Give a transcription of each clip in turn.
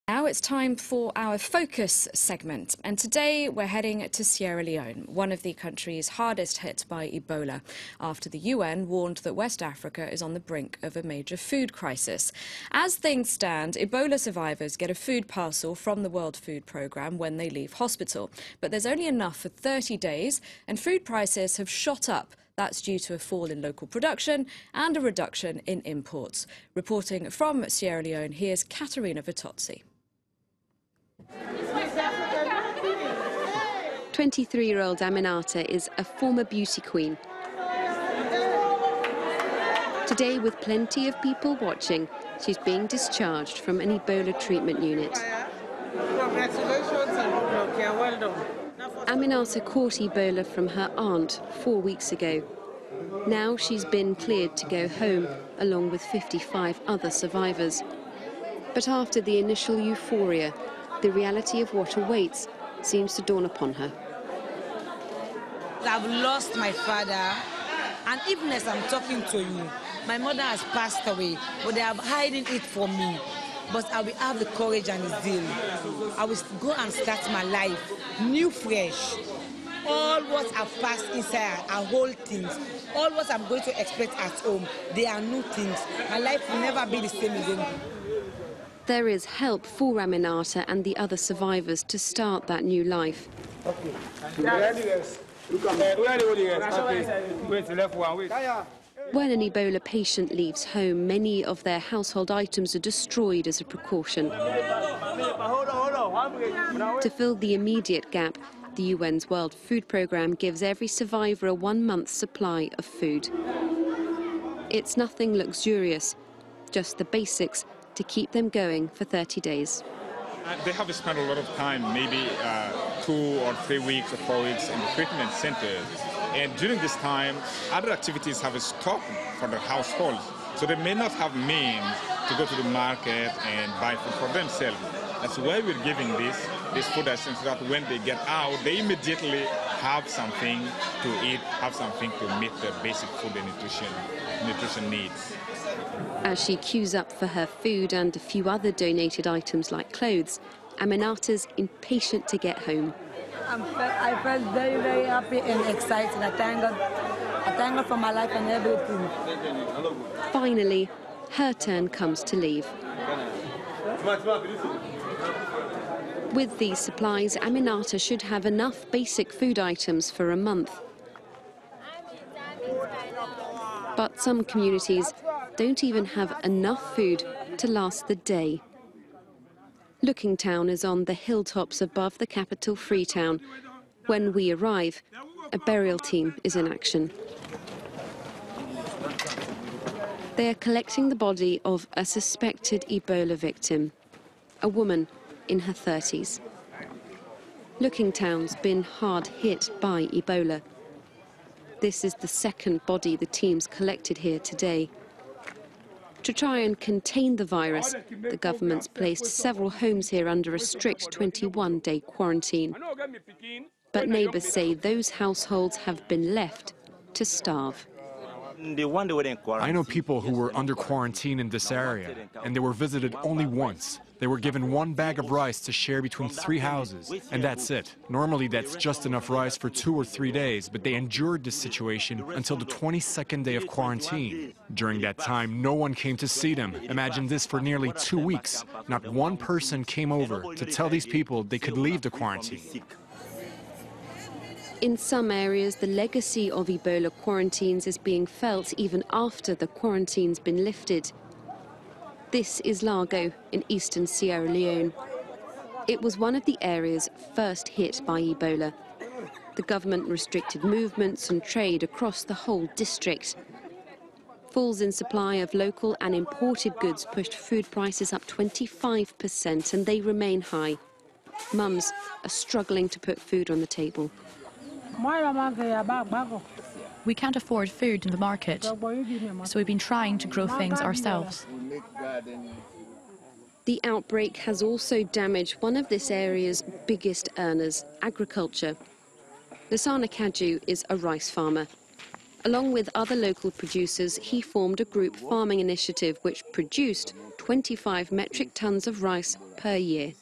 Now it's time for our focus segment, and today we're heading to Sierra Leone, one of the countries hardest hit by Ebola, after the UN warned that West Africa is on the brink of a major food crisis. As things stand, Ebola survivors get a food parcel from the World Food Programme when they leave hospital, but there's only enough for 30 days, and food prices have shot up. That's due to a fall in local production and a reduction in imports. Reporting from Sierra Leone, here's Katerina Vitozzi. 23-year-old Aminata is a former beauty queen. Today, with plenty of people watching, she's being discharged from an Ebola treatment unit. Congratulations and well done. Aminata caught Ebola from her aunt 4 weeks ago. Now she's been cleared to go home, along with 55 other survivors. But after the initial euphoria, the reality of what awaits seems to dawn upon her. I've lost my father, and even as I'm talking to you, my mother has passed away, but they are hiding it from me. But I will have the courage and the zeal. I will go and start my life, new, fresh. All what I've passed inside are whole things. All what I'm going to expect at home, they are new things. My life will never be the same again. There is help for Aminata and the other survivors to start that new life. When an Ebola patient leaves home, many of their household items are destroyed as a precaution. To fill the immediate gap, the UN's World Food Programme gives every survivor a 1-month supply of food. It's nothing luxurious, just the basics to keep them going for 30 days. They have spent a lot of time, maybe 2 or 3 weeks or 4 weeks in the treatment centers. And during this time, other activities have stopped for the households. So they may not have means to go to the market and buy food for themselves. That's why we're giving this food assistance, so that when they get out, they immediately have something to eat, have something to meet their basic food and nutrition needs. As she queues up for her food and a few other donated items like clothes, Aminata's impatient to get home. I felt very, very happy and excited. I thank God for my life and everything. Finally, her turn comes to leave. With these supplies, Aminata should have enough basic food items for a month. But some communities don't even have enough food to last the day. Looking Town is on the hilltops above the capital Freetown. When we arrive, a burial team is in action. They are collecting the body of a suspected Ebola victim, a woman in her 30s. Looking Town's been hard hit by Ebola. This is the second body the teams collected here today. To try and contain the virus, the government's placed several homes here under a strict 21-day quarantine. But neighbours say those households have been left to starve. I know people who were under quarantine in this area, and they were visited only once. They were given 1 bag of rice to share between 3 houses, and that's it. Normally that's just enough rice for 2 or 3 days, but they endured this situation until the 22nd day of quarantine. During that time, no one came to see them. Imagine this for nearly 2 weeks. Not one person came over to tell these people they could leave the quarantine. In some areas, the legacy of Ebola quarantines is being felt even after the quarantine's been lifted. This is Largo in eastern Sierra Leone. It was one of the areas first hit by Ebola. The government restricted movements and trade across the whole district. Falls in supply of local and imported goods pushed food prices up 25%, and they remain high. Mums are struggling to put food on the table. We can't afford food in the market, so we've been trying to grow things ourselves. The outbreak has also damaged one of this area's biggest earners, agriculture. Lasana Kaju is a rice farmer. Along with other local producers, he formed a group farming initiative which produced 25 metric tons of rice per year.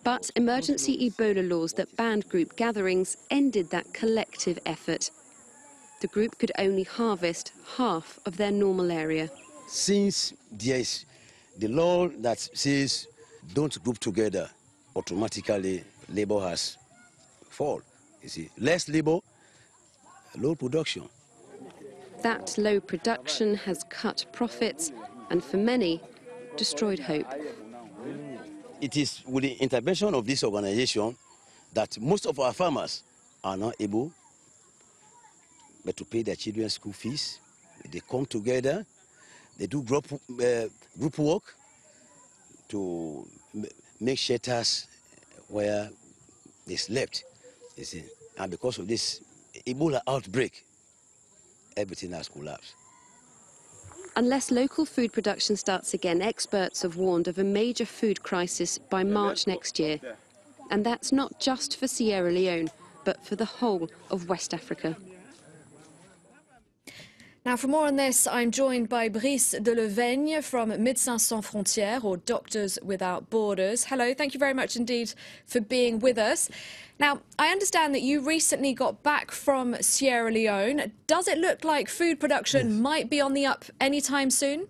But emergency Ebola laws that banned group gatherings ended that collective effort. The group could only harvest half of their normal area. Since there is the law that says don't group together, automatically labor has fallen. You see, less labor, low production. That low production has cut profits and, for many, destroyed hope. It is with the intervention of this organization that most of our farmers are not able to pay their children's school fees. They come together, they do group work to make shelters where they slept, you see. And because of this Ebola outbreak, everything has collapsed. Unless local food production starts again, experts have warned of a major food crisis by March next year. And that's not just for Sierra Leone, but for the whole of West Africa. Now, for more on this, I'm joined by Brice de Leveigne from Médecins Sans Frontières, or Doctors Without Borders. Hello, thank you very much indeed for being with us. Now, I understand that you recently got back from Sierra Leone. Does it look like food production might be on the up anytime soon?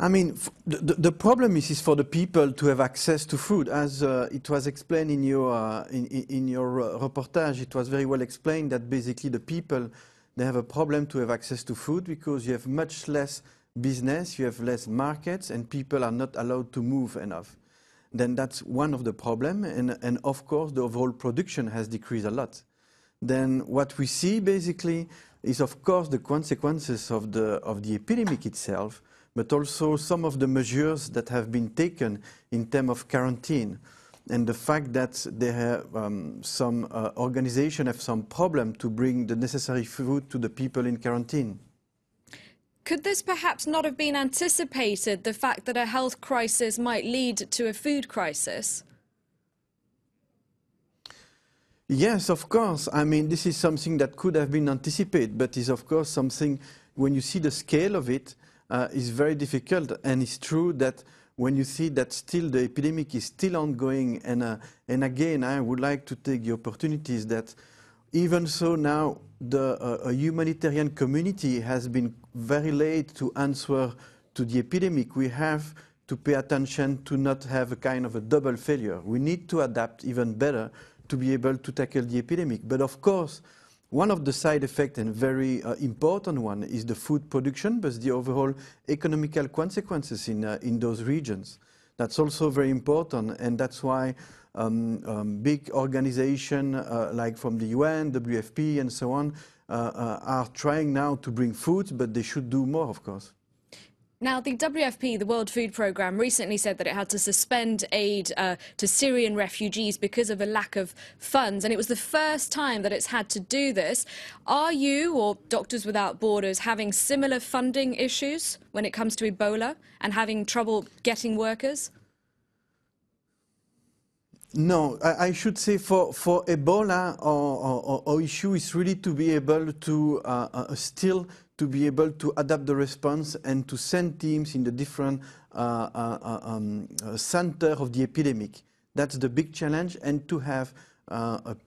I mean, the problem is for the people to have access to food. As it was explained in your reportage, it was very well explained that basically the people, they have a problem to have access to food because you have much less business, you have less markets, and people are not allowed to move enough. Then that's one of the problems, and of course the overall production has decreased a lot. Then what we see basically is of course the consequences of the epidemic itself, but also some of the measures that have been taken in terms of quarantine, and the fact that they have some organizations have some problem to bring the necessary food to the people in quarantine. Could this perhaps not have been anticipated, the fact that a health crisis might lead to a food crisis? Yes, of course. I mean, this is something that could have been anticipated, but is of course something, when you see the scale of it, is very difficult. And it's true that when you see that still the epidemic is still ongoing, and again, I would like to take the opportunities that even so now the humanitarian community has been very late to answer to the epidemic. We have to pay attention to not have a kind of a double failure. We need to adapt even better to be able to tackle the epidemic. But of course, one of the side effects, and very important one, is the food production, but the overall economical consequences in those regions. That's also very important, and that's why big organizations like from the UN, WFP, and so on, are trying now to bring food, but they should do more, of course. Now, the WFP, the World Food Programme, recently said that it had to suspend aid to Syrian refugees because of a lack of funds, and it was the first time that it's had to do this. Are you, or Doctors Without Borders, having similar funding issues when it comes to Ebola and having trouble getting workers? No, I should say for Ebola, our issue is really to be able to still to be able to adapt the response and to send teams in the different center of the epidemic. That's the big challenge, and to have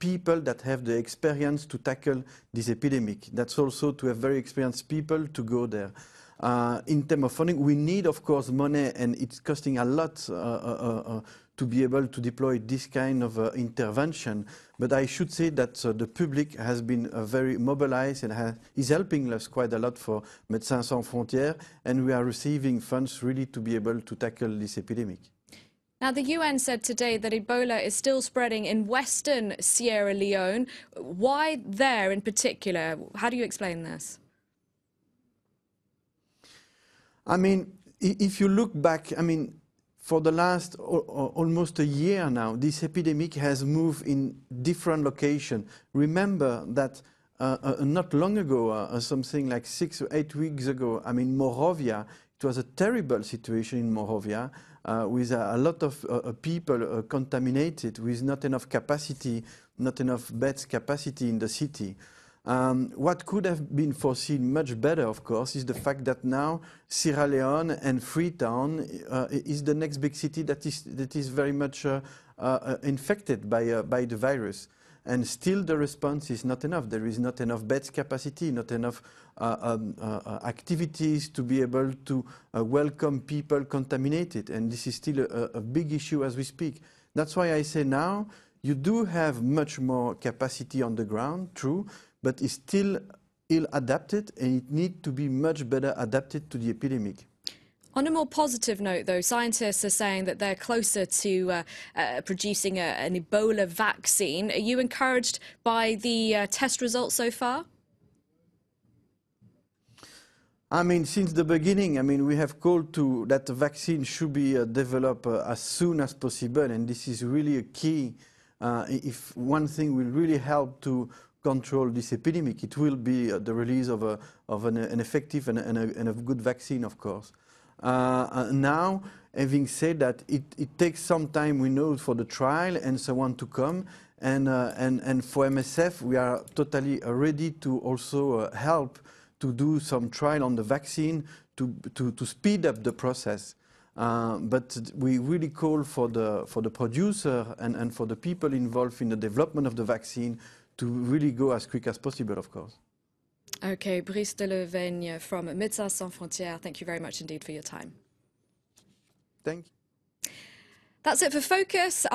people that have the experience to tackle this epidemic. That's also to have very experienced people to go there. In terms of funding, we need, of course, money, and it's costing a lot to be able to deploy this kind of intervention. But I should say that the public has been very mobilized and is helping us quite a lot for Médecins Sans Frontières, and we are receiving funds really to be able to tackle this epidemic. Now, the UN said today that Ebola is still spreading in western Sierra Leone. Why there in particular? How do you explain this? I mean, if you look back, I mean, for the last almost a year now, this epidemic has moved in different locations. Remember that not long ago, something like 6 or 8 weeks ago, I mean, Monrovia, it was a terrible situation in Monrovia with a lot of people contaminated, with not enough capacity, not enough beds capacity in the city. What could have been foreseen much better, of course, is the fact that now Sierra Leone and Freetown is the next big city that is very much infected by the virus. And still the response is not enough. There is not enough beds capacity, not enough activities to be able to welcome people contaminated. And this is still a big issue as we speak. That's why I say now you do have much more capacity on the ground, true, but it's still ill-adapted and it needs to be much better adapted to the epidemic. On a more positive note, though, scientists are saying that they're closer to producing an Ebola vaccine. Are you encouraged by the test results so far? I mean, since the beginning, I mean, we have called to that the vaccine should be developed as soon as possible, and this is really a key. If one thing will really help to control this epidemic, it will be the release of an effective and a good vaccine, of course. Now, having said that, it takes some time, we know, for the trial and so on to come. And for MSF, we are totally ready to also help to do some trial on the vaccine to speed up the process. But we really call for the producer and for the people involved in the development of the vaccine to really go as quick as possible, of course. Okay, Brice Delevaigne from Médecins Sans Frontières, thank you very much indeed for your time. Thank you. That's it for Focus.